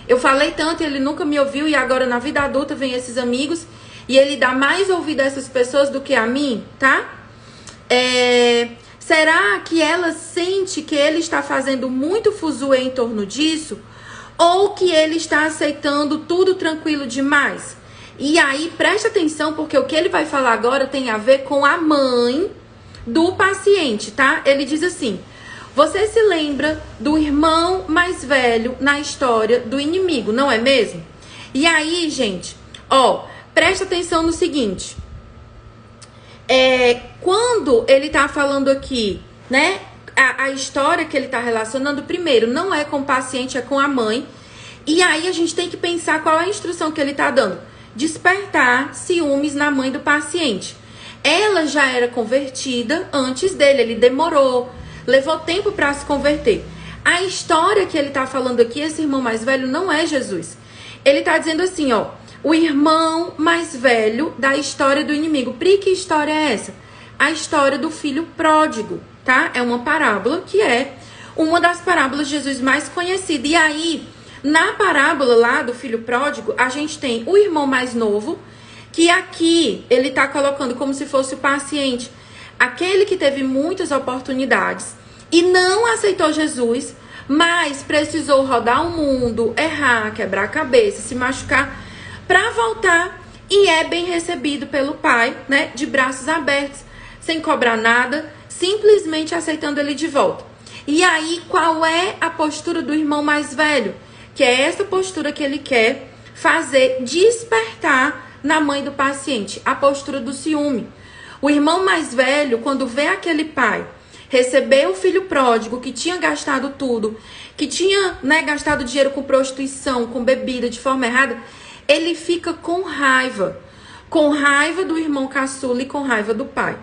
eu falei tanto e ele nunca me ouviu, e agora na vida adulta vem esses amigos e ele dá mais ouvido a essas pessoas do que a mim, tá? Será que ela sente que ele está fazendo muito fuzuê em torno disso? Ou que ele está aceitando tudo tranquilo demais? E aí, preste atenção, porque o que ele vai falar agora tem a ver com a mãe do paciente, tá? Ele diz assim: você se lembra do irmão mais velho na história do inimigo, não é mesmo? E aí, gente, ó, presta atenção no seguinte. Quando ele tá falando aqui, né, a história que ele tá relacionando, primeiro, não é com o paciente, é com a mãe. E aí a gente tem que pensar qual é a instrução que ele tá dando. Despertar ciúmes na mãe do paciente. Ela já era convertida antes dele, ele demorou, levou tempo para se converter. A história que ele tá falando aqui, esse irmão mais velho, não é Jesus. Ele tá dizendo assim, ó, o irmão mais velho da história do inimigo. Pri, que história é essa? A história do filho pródigo, tá? É uma parábola que é uma das parábolas de Jesus mais conhecida. E aí, na parábola lá do filho pródigo, a gente tem o irmão mais novo, que aqui ele tá colocando como se fosse o paciente, aquele que teve muitas oportunidades e não aceitou Jesus, mas precisou rodar o mundo, errar, quebrar a cabeça, se machucar, para voltar, e é bem recebido pelo pai, né, de braços abertos, sem cobrar nada, simplesmente aceitando ele de volta. E aí, qual é a postura do irmão mais velho? Que é essa postura que ele quer fazer despertar na mãe do paciente, a postura do ciúme. O irmão mais velho, quando vê aquele pai receber o filho pródigo que tinha gastado tudo, que tinha, né, gastado dinheiro com prostituição, com bebida, de forma errada, ele fica com raiva do irmão caçula e com raiva do pai.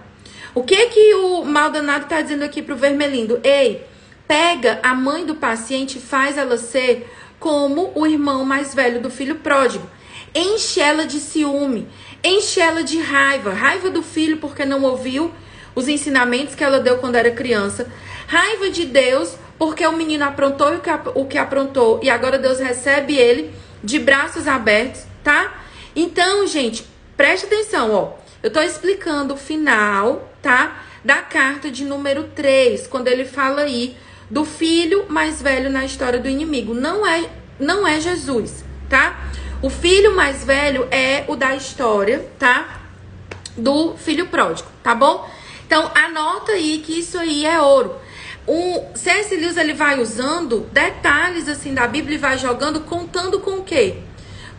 O que o mal danado tá dizendo aqui pro Vermelindo? Ei, pega a mãe do paciente e faz ela ser como o irmão mais velho do filho pródigo. Enche ela de ciúme, enche ela de raiva do filho porque não ouviu os ensinamentos que ela deu quando era criança, raiva de Deus porque o menino aprontou o que aprontou e agora Deus recebe ele de braços abertos, tá? Então, gente, preste atenção, ó. Eu tô explicando o final, tá? Da carta de número 3, quando ele fala aí do filho mais velho na história do inimigo. Não é Jesus, tá? O filho mais velho é o da história, tá? Do filho pródigo, tá bom? Então, anota aí que isso aí é ouro. O C.S. Lewis, ele vai usando detalhes assim da Bíblia e vai jogando, contando com o quê?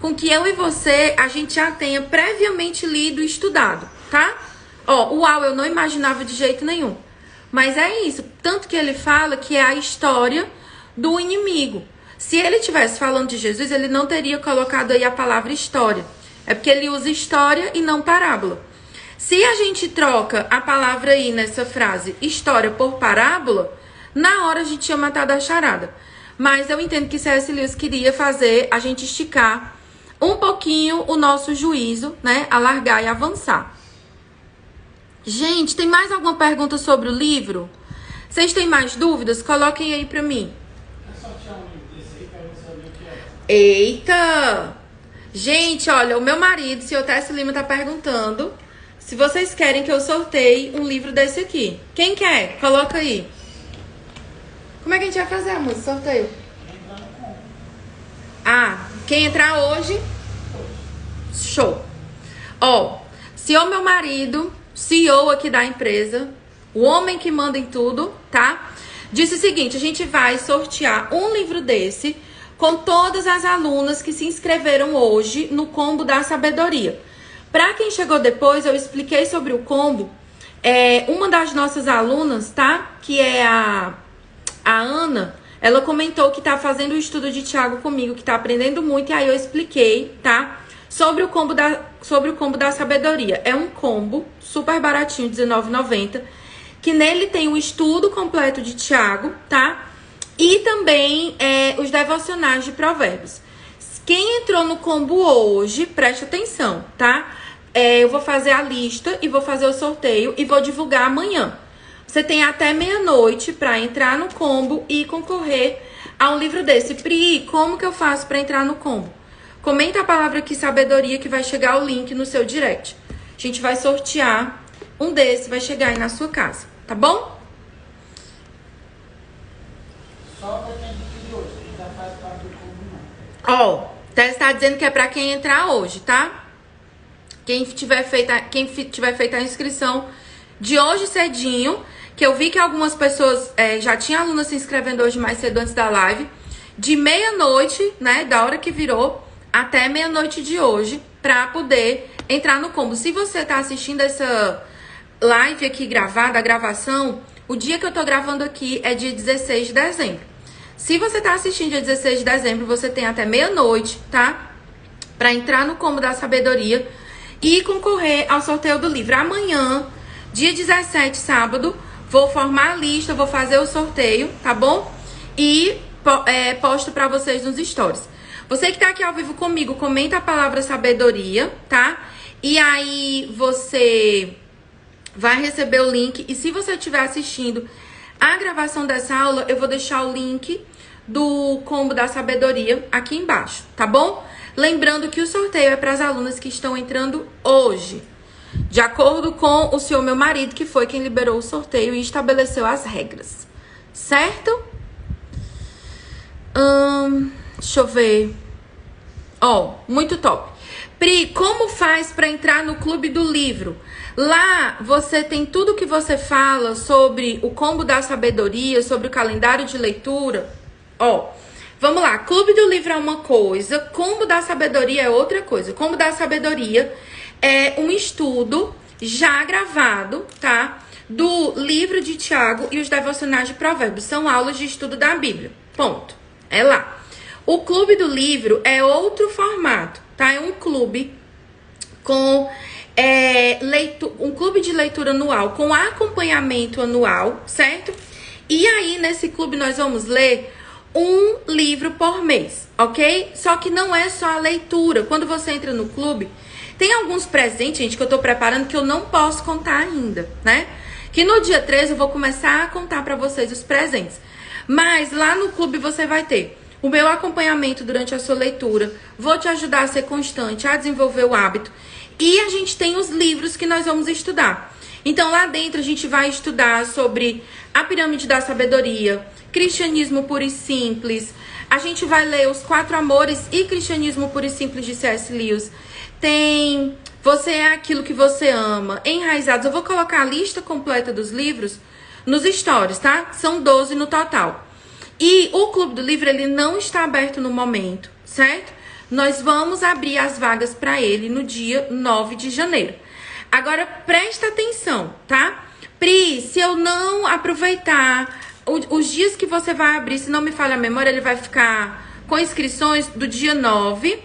Com que eu e você, a gente já tenha previamente lido e estudado, tá? Ó, uau, eu não imaginava de jeito nenhum. Mas é isso, tanto que ele fala que é a história do inimigo. Se ele estivesse falando de Jesus, ele não teria colocado aí a palavra história. É porque ele usa história e não parábola. Se a gente troca a palavra aí nessa frase, história por parábola, na hora a gente tinha matado a charada. Mas eu entendo que C.S. Lewis queria fazer a gente esticar um pouquinho o nosso juízo, né? Alargar e avançar. Gente, tem mais alguma pergunta sobre o livro? Vocês têm mais dúvidas? Coloquem aí pra mim. É sortear um livro desse aí pra você saber o que é. Eita! Gente, olha, o meu marido, seu Tessi Lima, tá perguntando se vocês querem que eu sorteie um livro desse aqui. Quem quer? Coloca aí. Como é que a gente vai fazer, amor, esse sorteio? Ah, quem entrar hoje? Show. Ó, se o meu marido, CEO aqui da empresa, o homem que manda em tudo, tá? Disse o seguinte, a gente vai sortear um livro desse com todas as alunas que se inscreveram hoje no combo da sabedoria. Pra quem chegou depois, eu expliquei sobre o combo. Uma das nossas alunas, tá? Que é a Ana, ela comentou que tá fazendo o estudo de Tiago comigo, que tá aprendendo muito, e aí eu expliquei, tá? Sobre o combo da sabedoria. É um combo super baratinho, R$19,90, que nele tem o estudo completo de Tiago, tá? E também os devocionais de Provérbios. Quem entrou no combo hoje, presta atenção, tá? Eu vou fazer a lista e vou fazer o sorteio e vou divulgar amanhã. Você tem até meia-noite pra entrar no combo e concorrer a um livro desse. Pri, como que eu faço pra entrar no combo? Comenta a palavra aqui, sabedoria, que vai chegar o link no seu direct. A gente vai sortear um desse, vai chegar aí na sua casa, tá bom? Só pra quem adquiriu hoje, quem já faz parte do clube não. Ó, Tess tá dizendo que é pra quem entrar hoje, tá? Quem tiver feito a inscrição de hoje cedinho, que eu vi que algumas pessoas já tinham alunas se inscrevendo hoje mais cedo antes da live, de meia-noite, né, da hora que virou, até meia-noite de hoje, pra poder entrar no combo. Se você tá assistindo essa live aqui gravada, a gravação, o dia que eu tô gravando aqui é dia 16 de dezembro. Se você tá assistindo dia 16 de dezembro, você tem até meia-noite, tá? Pra entrar no combo da sabedoria e concorrer ao sorteio do livro. Amanhã, dia 17, sábado, vou formar a lista, vou fazer o sorteio, tá bom? E posto pra vocês nos stories. Você que tá aqui ao vivo comigo, comenta a palavra sabedoria, tá? E aí você vai receber o link. E se você estiver assistindo a gravação dessa aula, eu vou deixar o link do combo da sabedoria aqui embaixo, tá bom? Lembrando que o sorteio é para as alunas que estão entrando hoje, de acordo com o senhor meu marido, que foi quem liberou o sorteio e estabeleceu as regras, certo? Deixa eu ver. Ó, muito top. Pri, como faz para entrar no clube do livro? Lá você tem tudo que você fala sobre o combo da sabedoria, sobre o calendário de leitura. Ó, vamos lá. Clube do livro é uma coisa, combo da sabedoria é outra coisa. Combo da sabedoria é um estudo já gravado, tá? Do livro de Tiago e os devocionais de Provérbios. São aulas de estudo da Bíblia. Ponto. É lá. O clube do livro é outro formato, tá? É um clube com um clube de leitura anual, com acompanhamento anual, certo? E aí, nesse clube, nós vamos ler um livro por mês, ok? Só que não é só a leitura. Quando você entra no clube, tem alguns presentes, gente, que eu tô preparando que eu não posso contar ainda, né? Que no dia 13 eu vou começar a contar pra vocês os presentes. Mas lá no clube você vai ter o meu acompanhamento durante a sua leitura, vou te ajudar a ser constante, a desenvolver o hábito. E a gente tem os livros que nós vamos estudar. Então lá dentro a gente vai estudar sobre a pirâmide da sabedoria, cristianismo puro e simples. A gente vai ler os 4 amores e cristianismo puro e simples de C.S. Lewis. Tem Você é Aquilo que Você Ama, Enraizados. Eu vou colocar a lista completa dos livros nos stories, tá? São 12 no total. E o Clube do Livro, ele não está aberto no momento, certo? Nós vamos abrir as vagas para ele no dia 9 de janeiro. Agora, presta atenção, tá? Pri, se eu não aproveitar os dias que você vai abrir, se não me falha a memória, ele vai ficar com inscrições do dia 9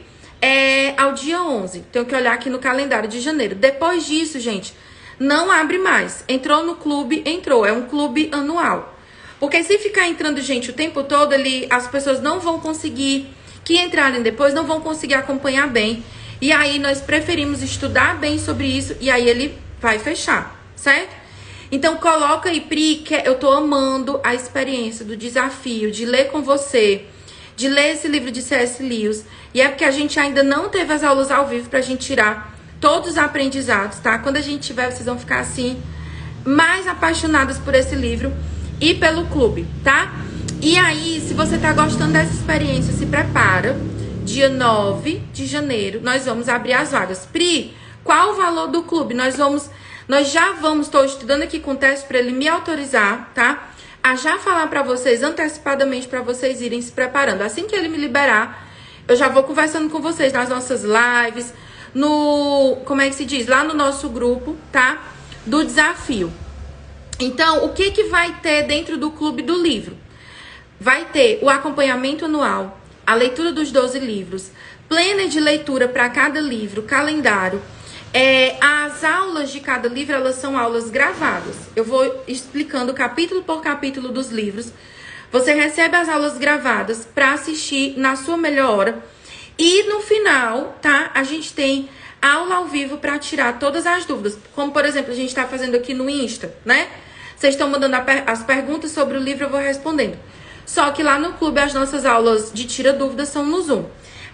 ao dia 11. Tenho que olhar aqui no calendário de janeiro. Depois disso, gente, não abre mais. Entrou no clube, entrou. É um clube anual. Porque se ficar entrando gente o tempo todo, as pessoas não vão conseguir, que entrarem depois, não vão conseguir acompanhar bem. E aí nós preferimos estudar bem sobre isso e aí ele vai fechar, certo? Então coloca aí, Pri, que eu tô amando a experiência do desafio de ler com você, de ler esse livro de C.S. Lewis. E é porque a gente ainda não teve as aulas ao vivo pra gente tirar todos os aprendizados, tá? Quando a gente tiver, vocês vão ficar assim, mais apaixonadas por esse livro e pelo clube, tá? E aí, se você tá gostando dessa experiência, se prepara. Dia 9 de janeiro, nós vamos abrir as vagas. Pri, qual o valor do clube? Nós já vamos, estou estudando aqui com o teste para ele me autorizar, tá? A já falar para vocês antecipadamente para vocês irem se preparando. Assim que ele me liberar, eu já vou conversando com vocês nas nossas lives, como é que se diz? Lá no nosso grupo, tá? Do desafio. Então, o que vai ter dentro do Clube do Livro? Vai ter o acompanhamento anual, a leitura dos 12 livros, planner de leitura para cada livro, calendário. As aulas de cada livro, elas são aulas gravadas. Eu vou explicando capítulo por capítulo dos livros. Você recebe as aulas gravadas para assistir na sua melhor hora. E no final, tá? A gente tem aula ao vivo para tirar todas as dúvidas. Como, por exemplo, a gente está fazendo aqui no Insta, né? Vocês estão mandando as perguntas sobre o livro, eu vou respondendo. Só que lá no clube, as nossas aulas de tira dúvidas são no Zoom.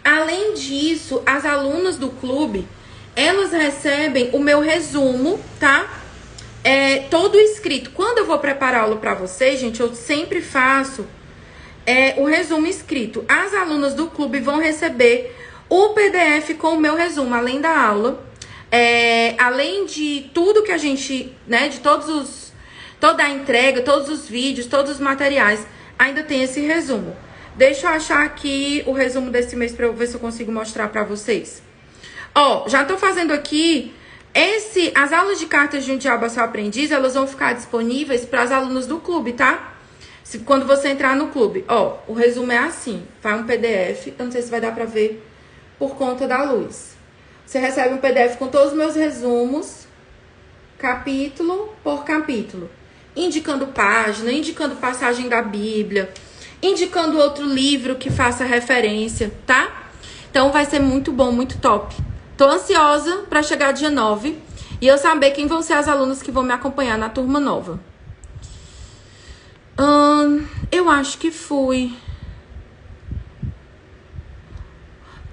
Além disso, as alunas do clube, elas recebem o meu resumo, tá? Todo escrito. Quando eu vou preparar a aula para vocês, gente, eu sempre faço o resumo escrito. As alunas do clube vão receber o PDF com o meu resumo, além da aula. Além de tudo que a gente, né, de toda a entrega, todos os vídeos, todos os materiais, ainda tem esse resumo. Deixa eu achar aqui o resumo desse mês para eu ver se eu consigo mostrar para vocês. Já tô fazendo aqui as aulas de cartas de um diabo a seu aprendiz, elas vão ficar disponíveis para as alunas do clube, tá? Quando você entrar no clube. O resumo é assim, vai um PDF, eu não sei se vai dar para ver por conta da luz. Você recebe um PDF com todos os meus resumos, capítulo por capítulo, indicando página, indicando passagem da Bíblia, indicando outro livro que faça referência, tá? Então vai ser muito bom, muito top. Tô ansiosa para chegar dia 9 e eu saber quem vão ser as alunas que vão me acompanhar na turma nova. Eu acho que fui.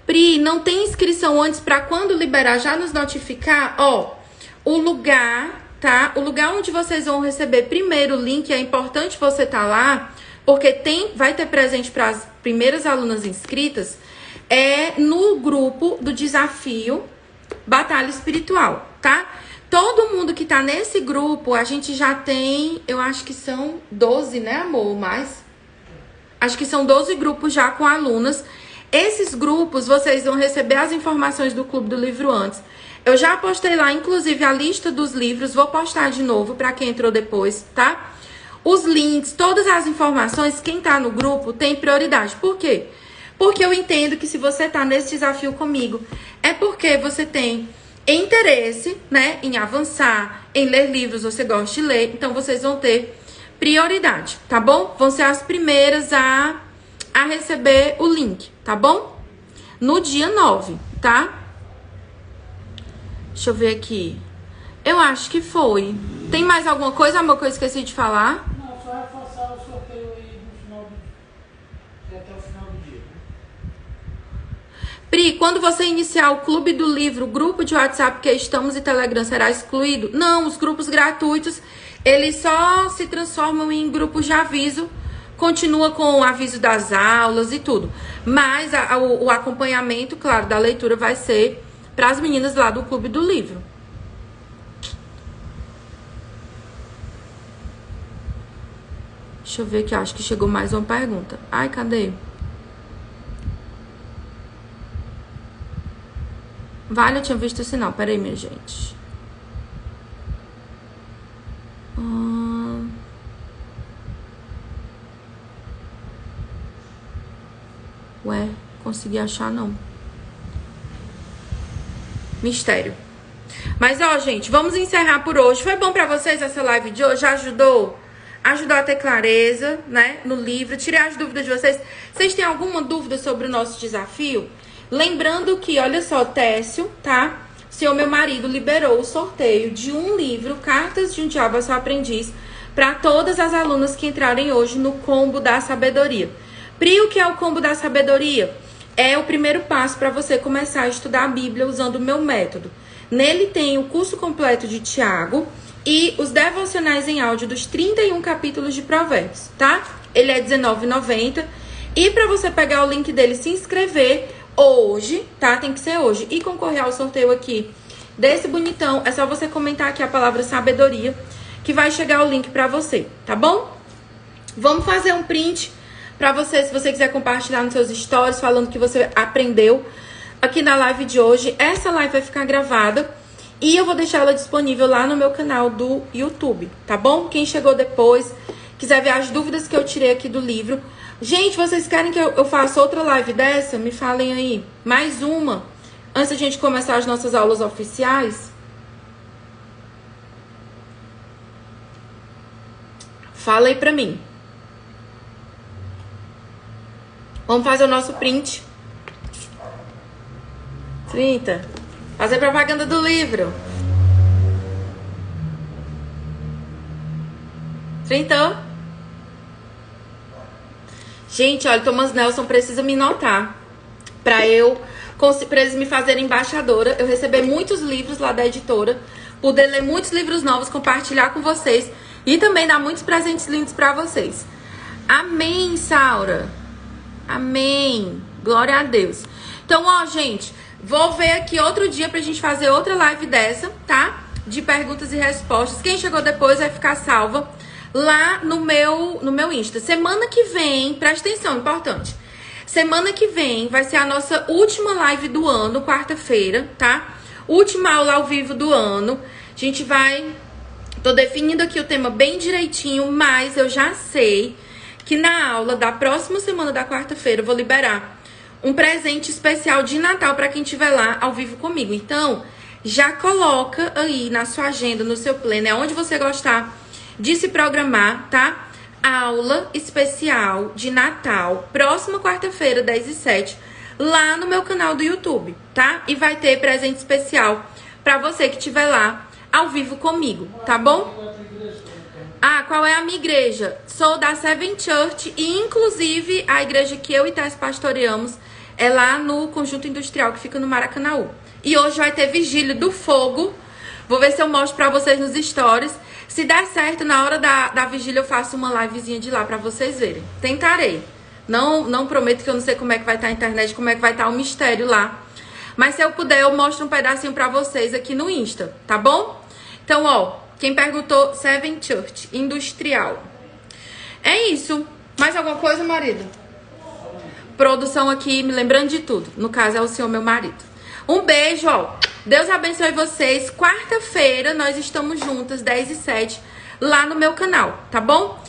Pri, não tem inscrição antes para quando liberar já nos notificar? O lugar, tá? O lugar onde vocês vão receber primeiro o link, é importante você estar lá, porque vai ter presente para as primeiras alunas inscritas, no grupo do desafio Batalha Espiritual, tá? Todo mundo que tá nesse grupo, a gente já tem, eu acho que são 12, né, amor? Mais? Acho que são 12 grupos já com alunas. Esses grupos, vocês vão receber as informações do Clube do Livro antes. Eu já postei lá, inclusive, a lista dos livros. Vou postar de novo para quem entrou depois, tá? Os links, todas as informações, quem tá no grupo tem prioridade. Por quê? Porque eu entendo que se você tá nesse desafio comigo, é porque você tem interesse, né, em avançar, em ler livros, você gosta de ler, então vocês vão ter prioridade, tá bom? Vão ser as primeiras a receber o link, tá bom? No dia 9, tá? Deixa eu ver aqui. Eu acho que foi. Tem mais alguma coisa, amor, que eu esqueci de falar? Não, só reforçar o sorteio aí no final até o final do dia. Pri, quando você iniciar o Clube do Livro, o grupo de WhatsApp que estamos e Telegram será excluído? Não, os grupos gratuitos, eles só se transformam em grupos de aviso, continua com o aviso das aulas e tudo. Mas o acompanhamento, claro, da leitura vai ser para as meninas lá do Clube do Livro. Deixa eu ver aqui, acho que chegou mais uma pergunta. Ai, cadê? Vale, eu tinha visto o sinal. Peraí, minha gente. Ué, consegui achar, não. Mistério. Mas, gente, vamos encerrar por hoje. Foi bom pra vocês essa live de hoje? Ajudou? Ajudou a ter clareza, né, no livro. Tirei as dúvidas de vocês. Vocês têm alguma dúvida sobre o nosso desafio? Lembrando que, olha só, Técio, tá? o senhor, meu marido, liberou o sorteio de um livro, Cartas de um Diabo a Seu Aprendiz, para todas as alunas que entrarem hoje no Combo da Sabedoria. Pri, o que é o Combo da Sabedoria? É o primeiro passo para você começar a estudar a Bíblia usando o meu método. Nele tem o curso completo de Tiago e os devocionais em áudio dos 31 capítulos de Provérbios, tá? Ele é R$19,90. E para você pegar o link dele e se inscrever hoje, tá? Tem que ser hoje. E concorrer ao sorteio aqui desse bonitão, é só você comentar aqui a palavra sabedoria, que vai chegar o link para você, tá bom? Vamos fazer um print para você, se você quiser compartilhar nos seus stories, falando que você aprendeu aqui na live de hoje. Essa live vai ficar gravada e eu vou deixar ela disponível lá no meu canal do YouTube, tá bom? Quem chegou depois, quiser ver as dúvidas que eu tirei aqui do livro. Gente, vocês querem que eu faça outra live dessa? Me falem aí. Mais uma, antes da gente começar as nossas aulas oficiais. Fala aí pra mim. Vamos fazer o nosso print. 30. Fazer propaganda do livro. 30. Gente, olha, Thomas Nelson precisa me notar pra eles me fazerem embaixadora. Eu receber muitos livros lá da editora, poder ler muitos livros novos, compartilhar com vocês e também dar muitos presentes lindos pra vocês. Amém, Saura. Amém. Glória a Deus. Então, ó, gente, vou ver aqui outro dia pra gente fazer outra live dessa, tá? De perguntas e respostas. Quem chegou depois vai ficar salva lá no meu Insta. Semana que vem, presta atenção, importante. Semana que vem vai ser a nossa última live do ano, quarta-feira, tá? Última aula ao vivo do ano. A gente vai... Tô definindo aqui o tema bem direitinho, mas eu já sei que na aula da próxima semana da quarta-feira eu vou liberar um presente especial de Natal para quem estiver lá ao vivo comigo. Então, já coloca aí na sua agenda, no seu planner, onde você gostar de se programar, tá? Aula especial de Natal, próxima quarta-feira, 10h07, lá no meu canal do YouTube, tá? E vai ter presente especial para você que estiver lá ao vivo comigo, tá bom? Ah, qual é a minha igreja? Sou da Seven Church e, inclusive, a igreja que eu e Tess pastoreamos é lá no Conjunto Industrial, que fica no Maracanaú. E hoje vai ter Vigília do Fogo. Vou ver se eu mostro pra vocês nos stories. Se der certo, na hora da vigília eu faço uma livezinha de lá pra vocês verem. Tentarei. Não prometo, que eu não sei como é que vai estar a internet, como é que vai estar o mistério lá. Mas se eu puder, eu mostro um pedacinho pra vocês aqui no Insta, tá bom? Então, ó... Quem perguntou, Seven Church, industrial. É isso. Mais alguma coisa, marido? Produção aqui, me lembrando de tudo. No caso, é o senhor, meu marido. Um beijo, ó. Deus abençoe vocês. Quarta-feira, nós estamos juntas, 10h07, lá no meu canal, tá bom?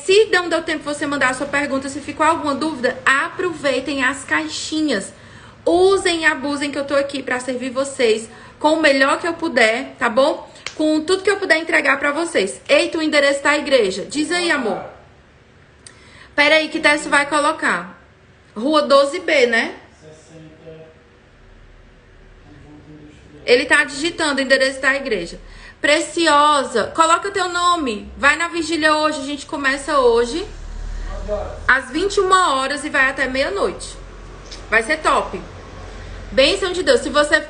Se não deu tempo você mandar a sua pergunta, se ficou alguma dúvida, aproveitem as caixinhas. Usem e abusem que eu tô aqui pra servir vocês com o melhor que eu puder, tá bom? Com tudo que eu puder entregar pra vocês. Eita, o endereço da igreja. Diz aí, amor. Pera aí que Tess vai colocar. Rua 12B, né? 60. Ele tá digitando o endereço da igreja. Preciosa, coloca teu nome. Vai na vigília hoje, a gente começa hoje. Às 21 horas e vai até meia-noite. Vai ser top. Bênção de Deus.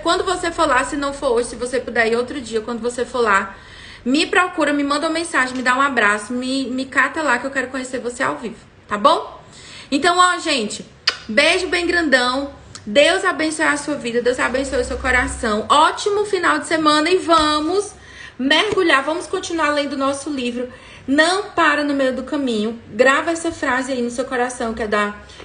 Quando você for lá, se não for hoje, se você puder ir outro dia, quando você for lá, me procura, me manda uma mensagem, me dá um abraço, me cata lá que eu quero conhecer você ao vivo, tá bom? Então, ó, gente, beijo bem grandão. Deus abençoe a sua vida, Deus abençoe o seu coração. Ótimo final de semana e vamos mergulhar, vamos continuar lendo o nosso livro. Não para no meio do caminho. Grava essa frase aí no seu coração, que é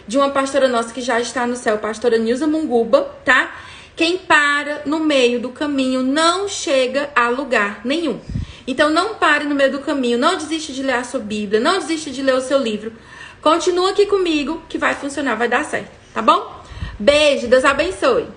de uma pastora nossa que já está no céu, pastora Nilza Munguba, tá? Quem para no meio do caminho não chega a lugar nenhum. Então não pare no meio do caminho, não desista de ler a sua Bíblia, não desista de ler o seu livro. Continua aqui comigo que vai funcionar, vai dar certo, tá bom? Beijo, Deus abençoe.